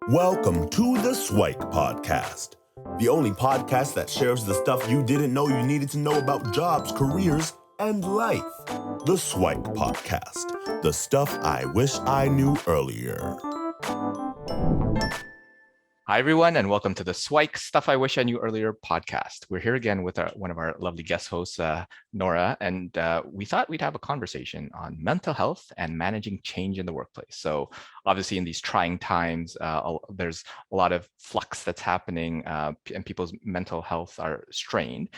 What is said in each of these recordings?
Welcome to the SIWIKE podcast, the only podcast that shares the stuff you didn't know you needed to know about jobs, careers, and life. The SIWIKE podcast, the stuff I wish I knew earlier. Hi, everyone, and welcome to the SIWIKE Stuff I Wish I Knew Earlier podcast. We're here again with one of our lovely guest hosts, Nora, and we thought we'd have a conversation on mental health and managing change in the workplace. So obviously in these trying times, there's a lot of flux that's happening and people's mental health are strained.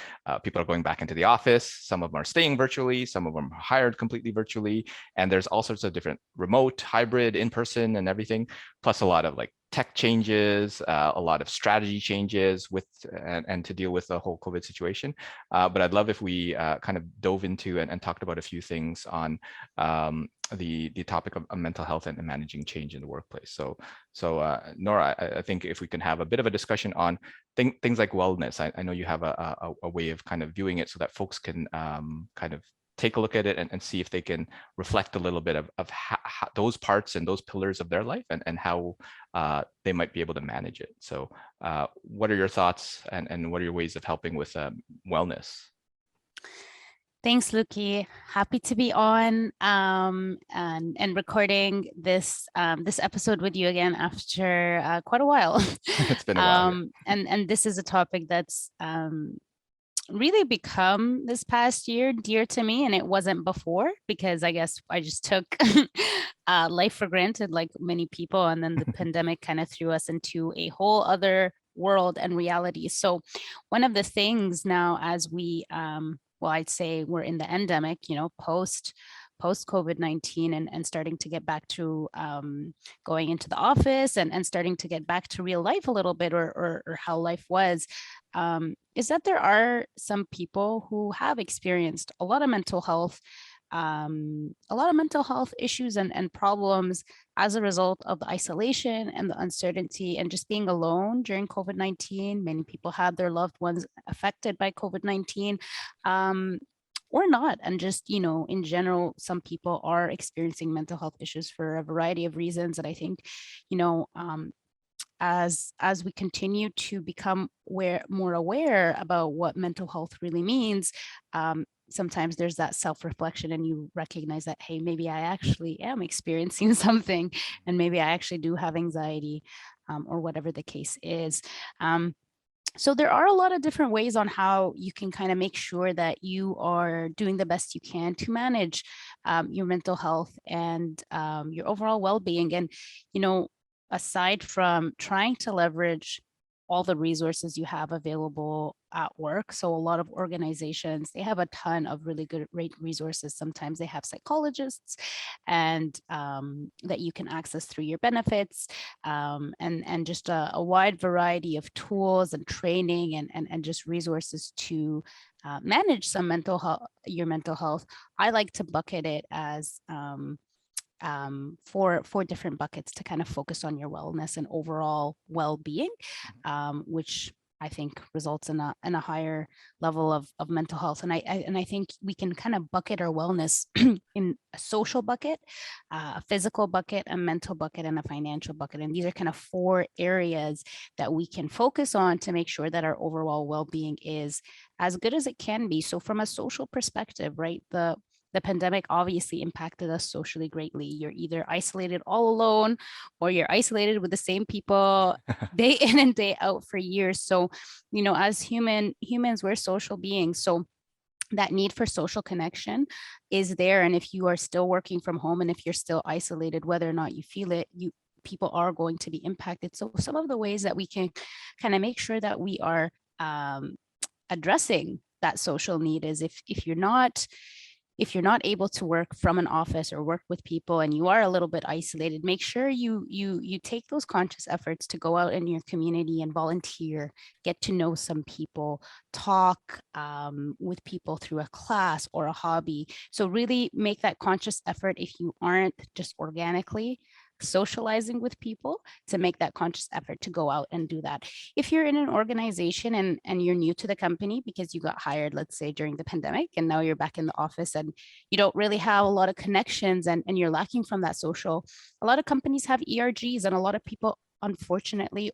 People are going back into the office. Some of them are staying virtually. Some of them are hired completely virtually. And there's all sorts of different remote, hybrid, in-person and everything, plus a lot of like tech changes, a lot of strategy changes with and to deal with the whole COVID situation. But I'd love if we kind of dove into and talked about a few things on the topic of mental health and managing change in the workplace. So Nora, I think if we can have a bit of a discussion on things like wellness. I know you have a way of kind of viewing it so that folks can kind of take a look at it and see if they can reflect a little bit of how those parts and those pillars of their life and how they might be able to manage it. So what are your thoughts and what are your ways of helping with wellness? Thanks, Luki. Happy to be on and recording this this episode with you again after quite a while. It's been a while. And this is a topic that's really become this past year dear to me, and it wasn't before because I guess I just took life for granted like many people, and then the pandemic kind of threw us into a whole other world and reality. So one of the things now as we well, I'd say we're in the endemic, post COVID-19 and starting to get back to going into the office and starting to get back to real life a little bit or how life was, is that there are some people who have experienced a lot of mental health issues and problems as a result of the isolation and the uncertainty and just being alone during COVID-19. Many people had their loved ones affected by COVID-19 or not. And just, in general, some people are experiencing mental health issues for a variety of reasons. And I think, as we continue to become more aware about what mental health really means, sometimes there's that self-reflection and you recognize that, hey, maybe I actually am experiencing something and maybe I actually do have anxiety or whatever the case is. So there are a lot of different ways on how you can kind of make sure that you are doing the best you can to manage your mental health and your overall well-being. And, aside from trying to leverage all the resources you have available at work. So a lot of organizations, they have a ton of really great resources. Sometimes they have psychologists and that you can access through your benefits and just a wide variety of tools and training and just resources to manage your mental health. I like to bucket it as four different buckets to kind of focus on your wellness and overall well-being, which I think results in a higher level of mental health. And I think we can kind of bucket our wellness in a social bucket, a physical bucket, a mental bucket, and a financial bucket. And these are kind of four areas that we can focus on to make sure that our overall well-being is as good as it can be. So from a social perspective, right, the pandemic obviously impacted us socially greatly. You're either isolated all alone or you're isolated with the same people day in and day out for years. So, as humans, we're social beings. So that need for social connection is there. And if you are still working from home and if you're still isolated, whether or not you feel it, people are going to be impacted. So some of the ways that we can kind of make sure that we are addressing that social need is if you're not able to work from an office or work with people and you are a little bit isolated, make sure you take those conscious efforts to go out in your community and volunteer, get to know some people, talk with people through a class or a hobby. So really make that conscious effort if you aren't just organically socializing with people, to make that conscious effort to go out and do that. If you're in an organization and you're new to the company because you got hired, let's say during the pandemic, and now you're back in the office and you don't really have a lot of connections and you're lacking from that social, a lot of companies have ERGs and a lot of people unfortunately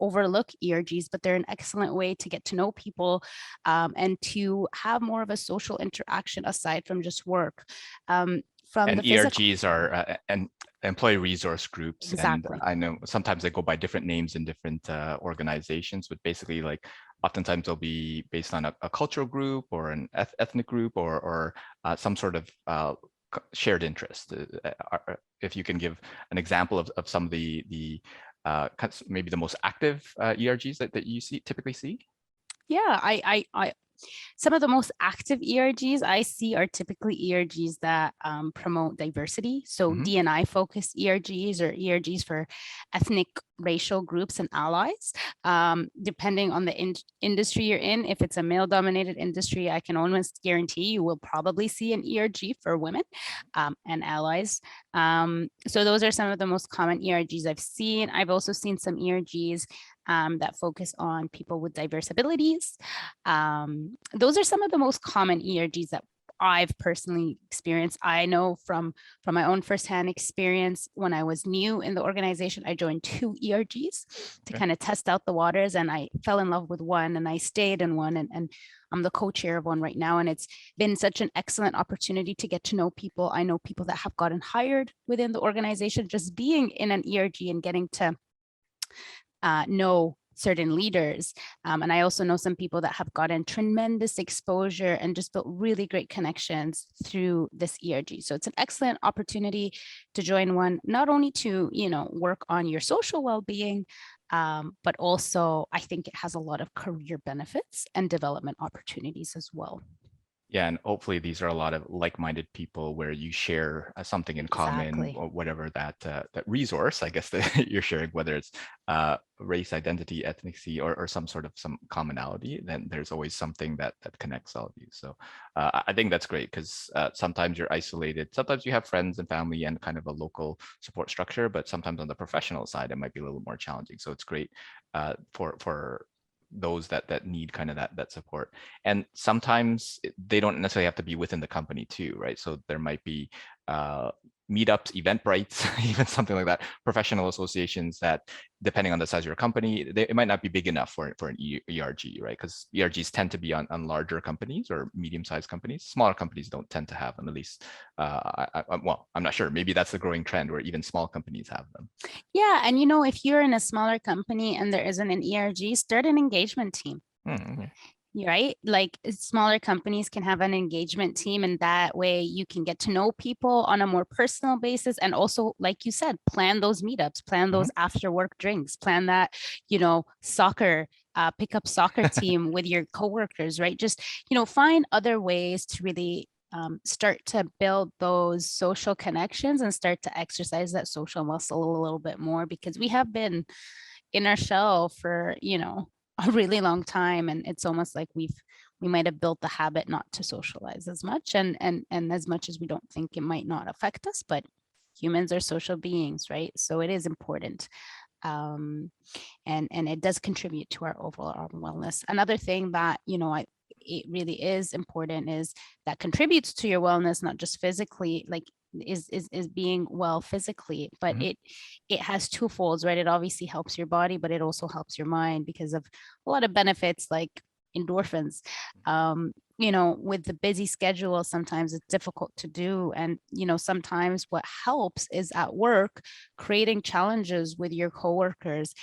overlook ERGs, but they're an excellent way to get to know people and to have more of a social interaction aside from just work. From And the physical, ERGs are and employee resource groups, and exactly. I know sometimes they go by different names in different organizations, but basically, like, oftentimes they'll be based on a cultural group or an ethnic group or some sort of shared interest. If you can give an example of some of the maybe the most active ERGs that you typically see. Yeah, I some of the most active ERGs I see are typically ERGs that promote diversity. So Mhm. D&I focused ERGs or ERGs for ethnic, racial groups and allies. Depending on the industry you're in, if it's a male dominated industry, I can almost guarantee you will probably see an ERG for women and allies. So those are some of the most common ERGs I've seen. I've also seen some ERGs that focus on people with diverse abilities. Those are some of the most common ERGs that I've personally experienced. I know from my own firsthand experience, when I was new in the organization, I joined 2 ERGs to kind of test out the waters, and I fell in love with one and I stayed in one, and I'm the co-chair of one right now. And it's been such an excellent opportunity to get to know people. I know people that have gotten hired within the organization just being in an ERG and getting to know certain leaders. And I also know some people that have gotten tremendous exposure and just built really great connections through this ERG. So it's an excellent opportunity to join one, not only to, work on your social well-being, but also I think it has a lot of career benefits and development opportunities as well. Yeah, and hopefully these are a lot of like-minded people where you share something in common, Exactly. or whatever that resource, I guess, that you're sharing, whether it's race, identity, ethnicity, or some commonality. Then there's always something that connects all of you. So I think that's great, because sometimes you're isolated. Sometimes you have friends and family and kind of a local support structure, but sometimes on the professional side, it might be a little more challenging. So it's great for those that need kind of that support. And sometimes they don't necessarily have to be within the company too, right? So there might be meetups, Eventbrites, even something like that, professional associations that, depending on the size of your company, it might not be big enough for an ERG, right? Because ERGs tend to be on larger companies or medium-sized companies. Smaller companies don't tend to have them, at least. Well, I'm not sure. Maybe that's the growing trend where even small companies have them. Yeah, and if you're in a smaller company and there isn't an ERG, start an engagement team. Okay. Right? Like smaller companies can have an engagement team, and that way you can get to know people on a more personal basis. And also, like you said, plan those meetups, plan those after work drinks, plan that, soccer, pick up soccer team with your coworkers, right? Just, find other ways to really start to build those social connections and start to exercise that social muscle a little bit more, because we have been in our shell for, a really long time, and it's almost like we might have built the habit not to socialize as much, and as much as we don't think it might not affect us, but humans are social beings, right? So it is important, and it does contribute to our overall wellness. Another thing that it really is important is that contributes to your wellness, not just physically, like is being well physically, but it has two folds, right? It obviously helps your body, but it also helps your mind because of a lot of benefits like endorphins. With the busy schedule, sometimes it's difficult to do, and sometimes what helps is at work creating challenges with your coworkers.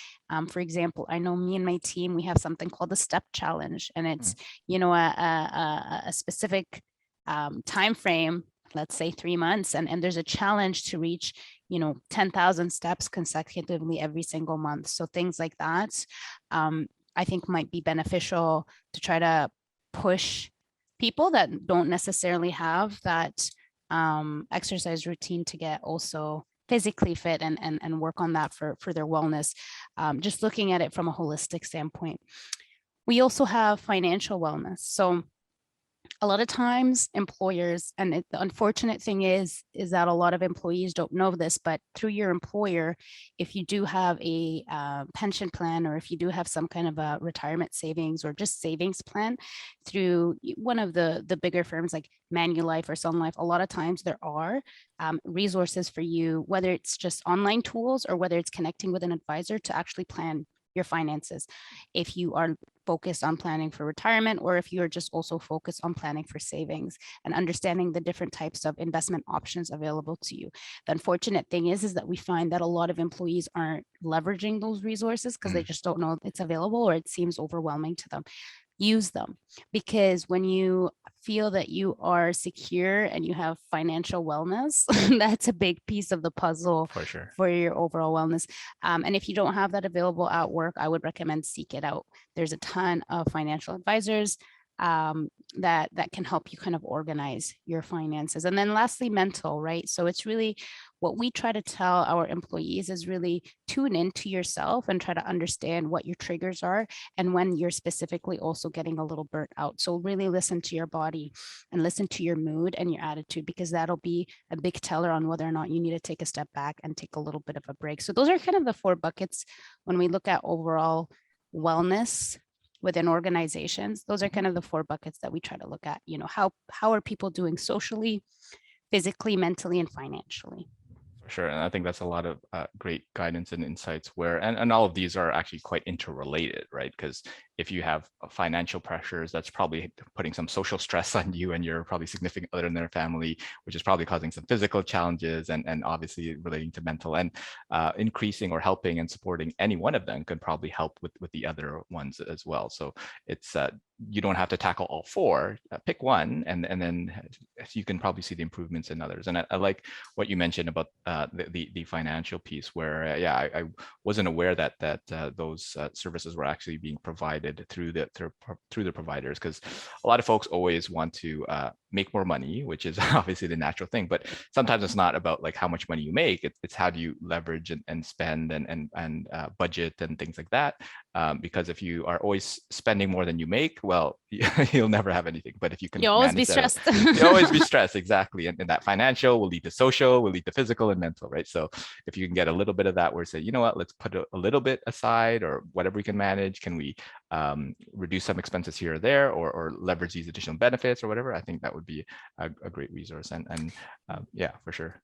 For example, I know me and my team, we have something called the step challenge, and it's a specific time frame, let's say 3 months, and there's a challenge to reach 10,000 steps consecutively every single month. So things like that I think might be beneficial to try to push people that don't necessarily have that exercise routine to get also physically fit and work on that for their wellness. Just looking at it from a holistic standpoint. We also have financial wellness. So a lot of times employers, and the unfortunate thing is that a lot of employees don't know this, but through your employer, if you do have a pension plan, or if you do have some kind of a retirement savings or just savings plan through one of the bigger firms like Manulife or Sun Life, a lot of times there are resources for you, whether it's just online tools or whether it's connecting with an advisor to actually plan your finances. If you are focused on planning for retirement, or if you're just also focused on planning for savings and understanding the different types of investment options available to you. The unfortunate thing is that we find that a lot of employees aren't leveraging those resources because they just don't know it's available, or it seems overwhelming to them. Use them, because when you feel that you are secure and you have financial wellness, that's a big piece of the puzzle For sure. for your overall wellness. And if you don't have that available at work, I would recommend seek it out. There's a ton of financial advisors that can help you kind of organize your finances. And then lastly, mental, right? So it's really what we try to tell our employees is really tune into yourself and try to understand what your triggers are and when you're specifically also getting a little burnt out. So really listen to your body and listen to your mood and your attitude, because that'll be a big teller on whether or not you need to take a step back and take a little bit of a break. So those are kind of the 4 buckets when we look at overall wellness within organizations. Those are kind of the 4 buckets that we try to look at. You know, how are people doing socially, physically, mentally, and financially? For sure. And I think that's a lot of great guidance and insights where, and all of these are actually quite interrelated, right? Because if you have financial pressures, that's probably putting some social stress on you and your probably significant other in their family, which is probably causing some physical challenges and obviously relating to mental, and increasing or helping and supporting any one of them could probably help with the other ones as well. So it's you don't have to tackle all 4, pick one, and then you can probably see the improvements in others. And I like what you mentioned about the financial piece, where I wasn't aware that those services were actually being provided through the providers, because a lot of folks always want to make more money, which is obviously the natural thing, but sometimes it's not about like how much money you make, it's how do you leverage and spend and budget and things like that, because if you are always spending more than you make, well, you'll never have anything. But if you can, You'll always be stressed. You'll always be stressed, exactly. And that financial will lead to social, will lead to physical and mental, right? So if you can get a little bit of that, where say, you know what, let's put a little bit aside, or whatever we can manage, can we reduce some expenses here or there, or leverage these additional benefits or whatever, I think that would be a great resource. And yeah, for sure.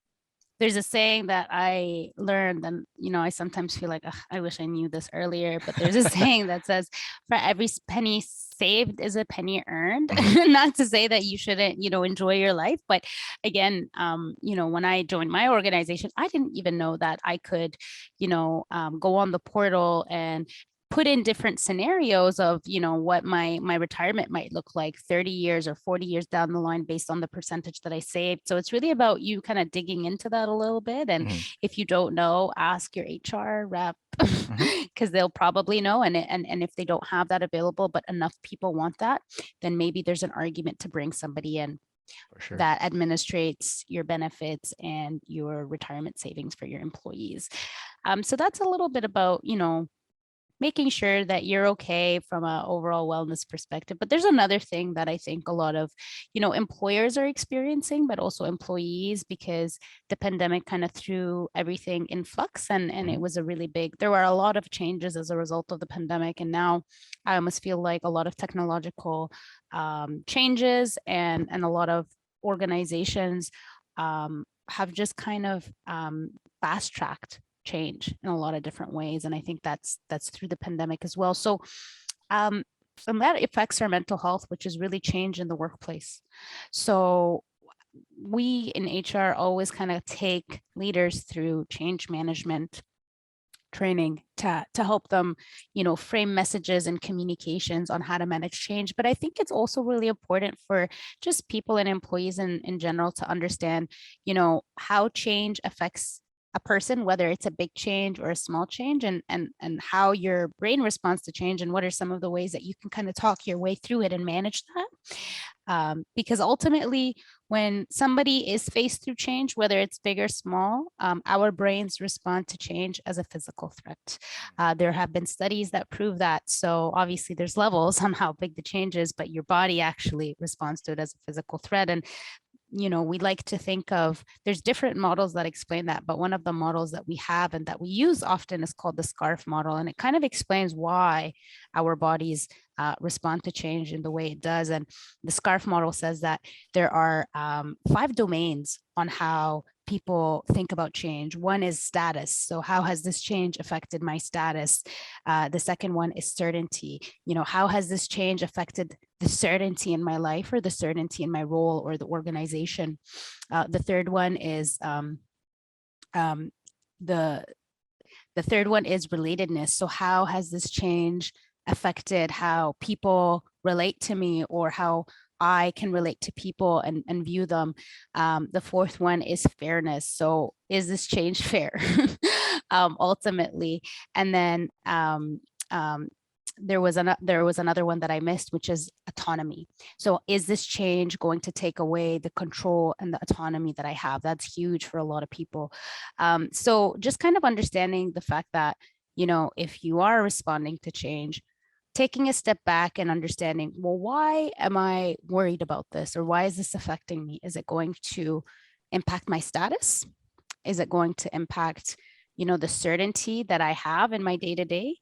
There's a saying that I learned, and I sometimes feel like I wish I knew this earlier, but there's a saying that says, for every penny saved is a penny earned. Not to say that you shouldn't, enjoy your life, but again, when I joined my organization, I didn't even know that I could, go on the portal and put in different scenarios of what my retirement might look like 30 years or 40 years down the line based on the percentage that I saved. So it's really about you kind of digging into that a little bit, and if you don't know, ask your HR rep, because they'll probably know, and if they don't have that available but enough people want that, then maybe there's an argument to bring somebody in that administrates your benefits and your retirement savings for your employees. So that's a little bit about making sure that you're okay from an overall wellness perspective. But there's another thing that I think a lot of, employers are experiencing, but also employees, because the pandemic kind of threw everything in flux, and it was there were a lot of changes as a result of the pandemic. And now I almost feel like a lot of technological changes and a lot of organizations have just kind of fast-tracked change in a lot of different ways, and I think that's through the pandemic as well. So and that affects our mental health, which is really change in the workplace. So we in HR always kind of take leaders through change management training to help them frame messages and communications on how to manage change. But I think it's also really important for just people and employees in general to understand how change affects a person, whether it's a big change or a small change, and how your brain responds to change, and what are some of the ways that you can kind of talk your way through it and manage that. Because ultimately, when somebody is faced through change, whether it's big or small, our brains respond to change as a physical threat. There have been studies that prove that. So obviously there's levels on how big the change is, but your body actually responds to it as a physical threat. And we like to think of, there's different models that explain that, but one of the models that we have and that we use often is called the SCARF model. And it kind of explains why our bodies respond to change in the way it does. And the SCARF model says that there are 5 domains on how people think about change. One is status. So how has this change affected my status? The second one is certainty. How has this change affected the certainty in my life, or the certainty in my role or the organization? The third one is the third one is relatedness. So how has this change affected how people relate to me, or how I can relate to people and view them? The fourth one is fairness. So is this change fair? Ultimately. And then there was another one that I missed, which is autonomy. So is this change going to take away the control and the autonomy that I have? That's huge for a lot of people. So just kind of understanding the fact that, if you are responding to change, taking a step back and understanding, well, why am I worried about this? Or why is this affecting me? Is it going to impact my status? Is it going to impact the certainty that I have in my day-to-day?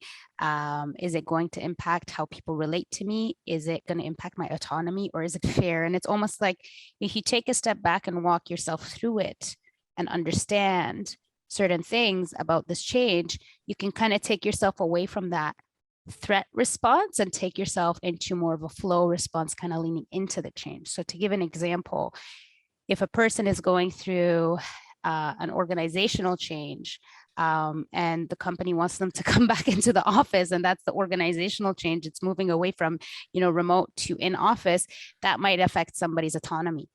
Is it going to impact how people relate to me? Is it going to impact my autonomy, or is it fair? And it's almost like, if you take a step back and walk yourself through it and understand certain things about this change, you can kind of take yourself away from that threat response and take yourself into more of a flow response, kind of leaning into the change. So to give an example, if a person is going through an organizational change, and the company wants them to come back into the office, and that's the organizational change, it's moving away from remote to in office, that might affect somebody's autonomy,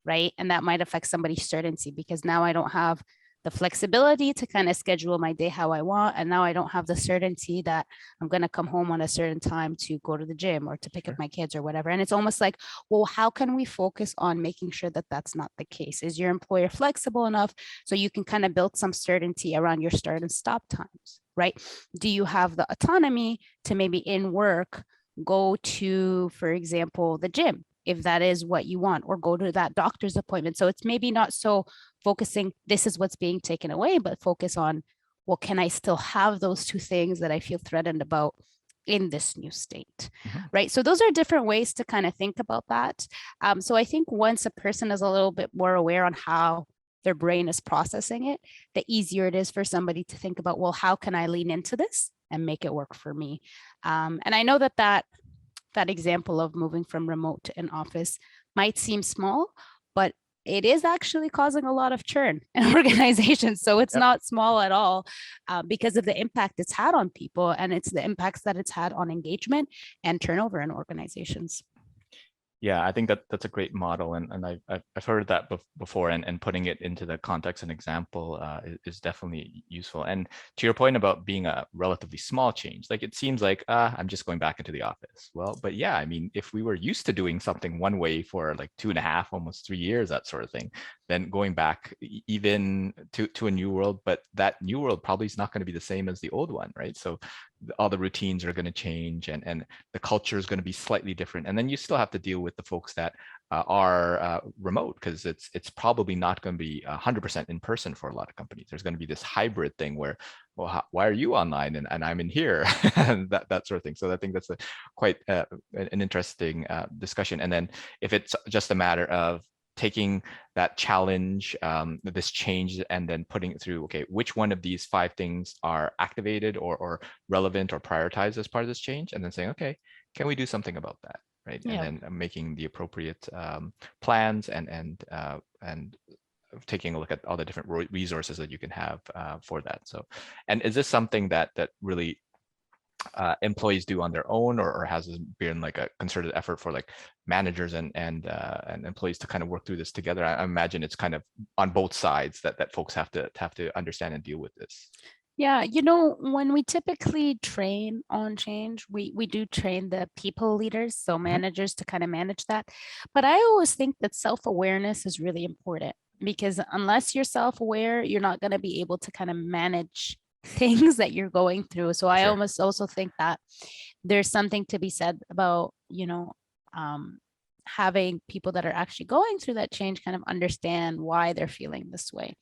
right? And that might affect somebody's certainty, because now I don't have the flexibility to kind of schedule my day how I want, and now I don't have the certainty that I'm going to come home on a certain time to go to the gym or to pick up my kids or whatever. And it's almost like, well, how can we focus on making sure that that's not the case? Is your employer flexible enough so you can kind of build some certainty around your start and stop times, right? Do you have the autonomy to maybe in work go to, for example, the gym, if that is what you want, or go to that doctor's appointment? So it's maybe not so focusing, this is what's being taken away, but focus on, well, can I still have those 2 things that I feel threatened about in this new state, right? So those are different ways to kind of think about that. So I think once a person is a little bit more aware on how their brain is processing it, the easier it is for somebody to think about, well, how can I lean into this and make it work for me? And I know that example of moving from remote to in office might seem small, but it is actually causing a lot of churn in organizations. So it's not small at all, because of the impact it's had on people, and it's the impacts that it's had on engagement and turnover in organizations. Yeah, I think that's a great model, and I've heard that before, and putting it into the context and example is definitely useful. And to your point about being a relatively small change, like it seems like I'm just going back into the office. Well, but yeah, I mean, if we were used to doing something one way for like 2.5, almost 3 years, that sort of thing, then going back even to a new world, but that new world probably is not going to be the same as the old one, right? So all the routines are going to change, and the culture is going to be slightly different. And then you still have to deal with the folks that are remote, because it's probably not going to be 100% in person for a lot of companies. There's going to be this hybrid thing where, well, why are you online and I'm in here? And that sort of thing. So I think that's quite an interesting discussion. And then if it's just a matter of taking that challenge, this change, and then putting it through, okay, which one of these 5 things are activated or relevant or prioritized as part of this change? And then saying, okay, can we do something about that, right? Yeah. And then making the appropriate plans and taking a look at all the different resources that you can have for that. So, and is this something that really employees do on their own, or has it been like a concerted effort for like managers and employees to kind of work through this together? I imagine it's kind of on both sides that folks have to understand and deal with this. Yeah, when we typically train on change, we do train the people leaders, so managers to kind of manage that. But I always think that self-awareness is really important, because unless you're self-aware, you're not going to be able to kind of manage things that you're going through. So I Sure. almost also think that there's something to be said about, having people that are actually going through that change kind of understand why they're feeling this way.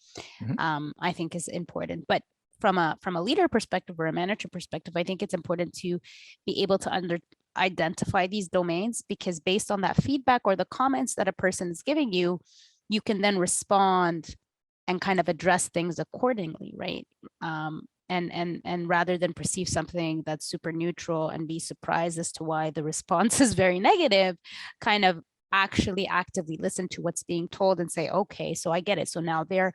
I think is important. But from a leader perspective or a manager perspective, I think it's important to be able to identify these domains, because based on that feedback or the comments that a person is giving you, you can then respond and kind of address things accordingly, right? And rather than perceive something that's super neutral and be surprised as to why the response is very negative, kind of actually actively listen to what's being told and say, okay, so I get it. So now they're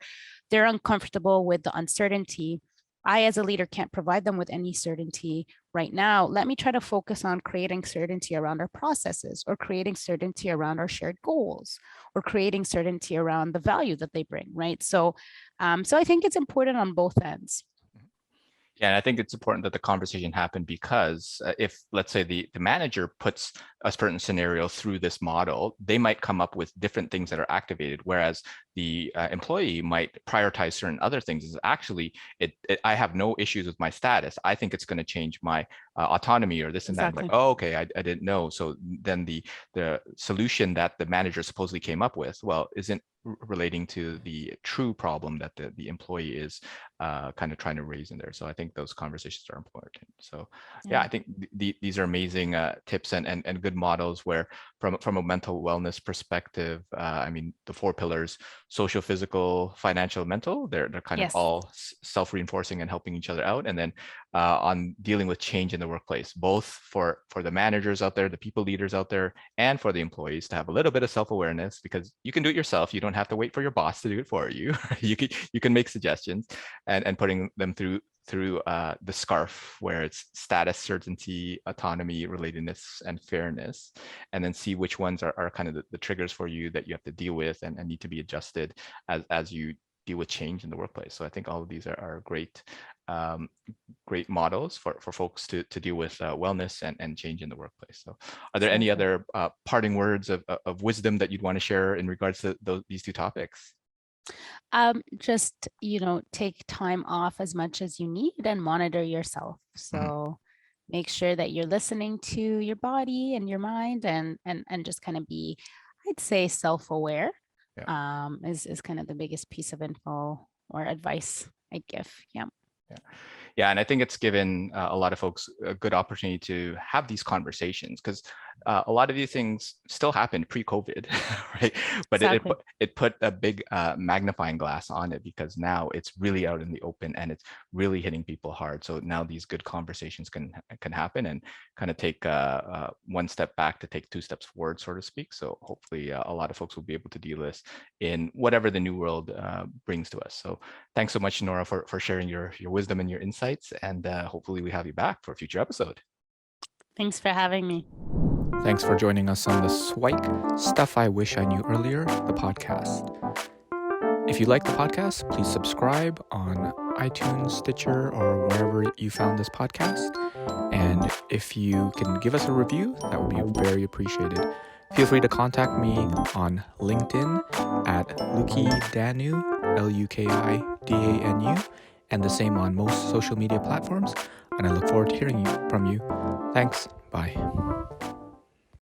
uncomfortable with the uncertainty. I, as a leader, can't provide them with any certainty right now. Let me try to focus on creating certainty around our processes, or creating certainty around our shared goals, or creating certainty around the value that they bring, right? So I think it's important on both ends. Yeah, and I think it's important that the conversation happen, because if, let's say, the manager puts a certain scenario through this model, they might come up with different things that are activated, whereas the employee might prioritize certain other things. Is actually, I have no issues with my status. I think it's going to change my autonomy or this and that. Exactly. Like, oh, okay, I didn't know. So then the solution that the manager supposedly came up with, well, isn't relating to the true problem that the employee is kind of trying to raise in there. So I think those conversations are important. So yeah, I think these are amazing tips and good models, where from a mental wellness perspective, I mean, the 4 pillars: social, physical, financial, mental, they're kind of all self-reinforcing and helping each other out. And then on dealing with change in the workplace, both for the managers out there, the people leaders out there, and for the employees, to have a little bit of self-awareness, because you can do it yourself. You don't have to wait for your boss to do it for you. You can make suggestions, and putting them through the scarf, where it's status, certainty, autonomy, relatedness, and fairness, and then see which ones are kind of the triggers for you that you have to deal with and need to be adjusted as you deal with change in the workplace. So I think all of these are great models for folks to deal with wellness and change in the workplace. So are there any other parting words of wisdom that you'd want to share in regards to these 2 topics? Just, take time off as much as you need and monitor yourself. So make sure that you're listening to your body and your mind, and just kind of be, I'd say, self-aware. Is kind of the biggest piece of info or advice I give. Yeah, and I think it's given a lot of folks a good opportunity to have these conversations, because a lot of these things still happened pre-COVID, right? But exactly. it put a big magnifying glass on it, because now it's really out in the open and it's really hitting people hard. So now these good conversations can happen and kind of take 1 step back to take 2 steps forward, so to speak. So hopefully a lot of folks will be able to deal with this in whatever the new world brings to us. So thanks so much, Nora, for sharing your wisdom and your insights, and hopefully we have you back for a future episode. Thanks for having me. Thanks for joining us on the SIWIKE Stuff I Wish I Knew Earlier, the podcast. If you like the podcast, please subscribe on iTunes, Stitcher, or wherever you found this podcast. And if you can give us a review, that would be very appreciated. Feel free to contact me on LinkedIn at Lukidanu, LUKIDANU, and the same on most social media platforms. And I look forward to hearing from you. Thanks. Bye.